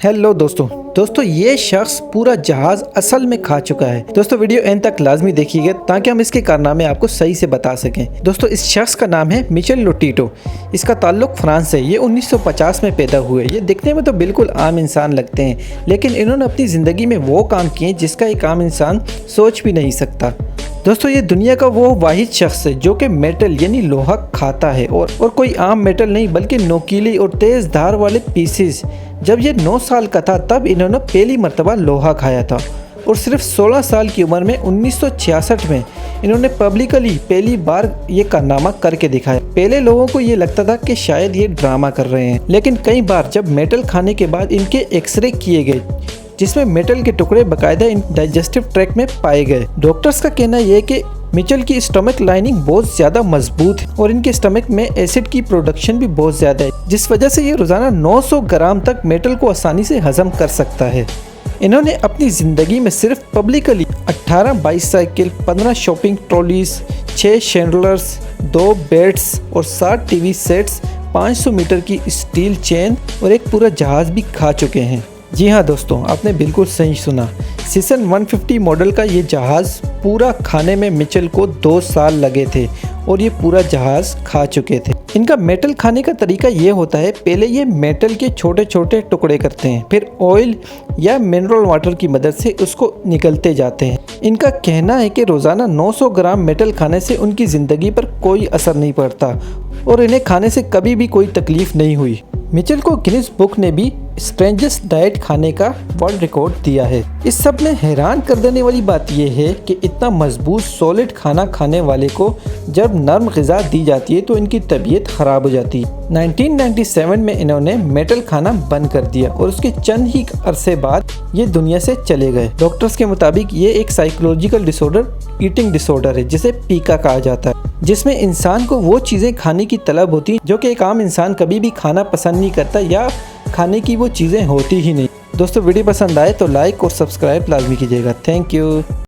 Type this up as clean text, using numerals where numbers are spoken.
Hello दोस्तों ये शख्स पूरा जहाज असल में खा चुका है। दोस्तों वीडियो एंड तक लाजमी देखिएगा ताकि हम इसके कारनामे आपको सही से बता सकें। दोस्तों इस शख्स का नाम है मिचेल लोटीटो। इसका ताल्लुक फ्रांस से। ये 1950 में पैदा हुए। ये दिखने में तो बिल्कुल आम इंसान लगते हैं, लेकिन इन्होंने अपनी ज़िंदगी में वो काम किए जिसका एक आम इंसान सोच भी नहीं सकता। दोस्तों ये दुनिया का वो वाहिद शख्स है जो कि मेटल यानी लोहा खाता है, और कोई आम मेटल नहीं बल्कि नोकीली और तेज़ धार वाले पीसेस। जब ये 9 साल का था तब इन्होंने पहली मर्तबा लोहा खाया था, और सिर्फ 16 साल की उम्र में 1966 में इन्होंने पब्लिकली पहली बार ये कारनामा करके दिखाया। पहले लोगों को ये लगता था कि शायद ये ड्रामा कर रहे हैं, लेकिन कई बार जब मेटल खाने के बाद इनके एक्सरे किए गए जिसमें मेटल के टुकड़े बाकायदा इन डाइजेस्टिव ट्रैक्ट में पाए गए। डॉक्टर्स का कहना यह है कि मिचेल की स्टमक लाइनिंग बहुत ज़्यादा मजबूत है और इनके स्टमक में एसिड की प्रोडक्शन भी बहुत ज़्यादा है, जिस वजह से ये रोज़ाना 900 ग्राम तक मेटल को आसानी से हजम कर सकता है। इन्होंने अपनी ज़िंदगी में सिर्फ publicly 18 bicycle, 15 shopping trolleys, 6 शैंडलर्स, 2 beds और 60 टीवी सेट्स, 500 मीटर की स्टील चेन और एक पूरा जहाज़ भी खा चुके हैं। जी हाँ दोस्तों, आपने बिल्कुल सही सुना। सीसन 150 मॉडल का ये जहाज़ पूरा खाने में मिचेल को 2 साल लगे थे और ये पूरा जहाज़ खा चुके थे। इनका मेटल खाने का तरीका ये होता है, पहले ये मेटल के छोटे छोटे टुकड़े करते हैं, फिर ऑयल या मिनरल वाटर की मदद से उसको निगलते जाते हैं। इनका कहना है कि रोज़ाना 900 ग्राम मेटल खाने से उनकी ज़िंदगी पर कोई असर नहीं पड़ता और इन्हें खाने से कभी भी कोई तकलीफ़ नहीं हुई। मिचेल को गिनीज बुक ने भी स्ट्रेंजेस्ट डाइट खाने का वर्ल्ड रिकॉर्ड दिया है। इस सब में हैरान कर देने वाली बात यह है कि इतना मजबूत सॉलिड खाना खाने वाले को जब नर्म ग़िज़ा दी जाती है तो इनकी तबीयत ख़राब हो जाती है। 1997 में इन्होंने मेटल खाना बंद कर दिया और उसके चंद ही अरसे बाद ये दुनिया से चले गए। डॉक्टर्स के मुताबिक ये एक साइकोलॉजिकल डिसऑर्डर, ईटिंग डिसऑर्डर है जिसे पीका कहा जाता है, जिसमें इंसान को वो चीज़ें खाने की तलब होती है जो कि एक आम इंसान कभी भी खाना पसंद नहीं करता या खाने की वो चीज़ें होती ही नहीं। दोस्तों वीडियो पसंद आए तो लाइक और सब्सक्राइब लाजमी कीजिएगा। Thank you.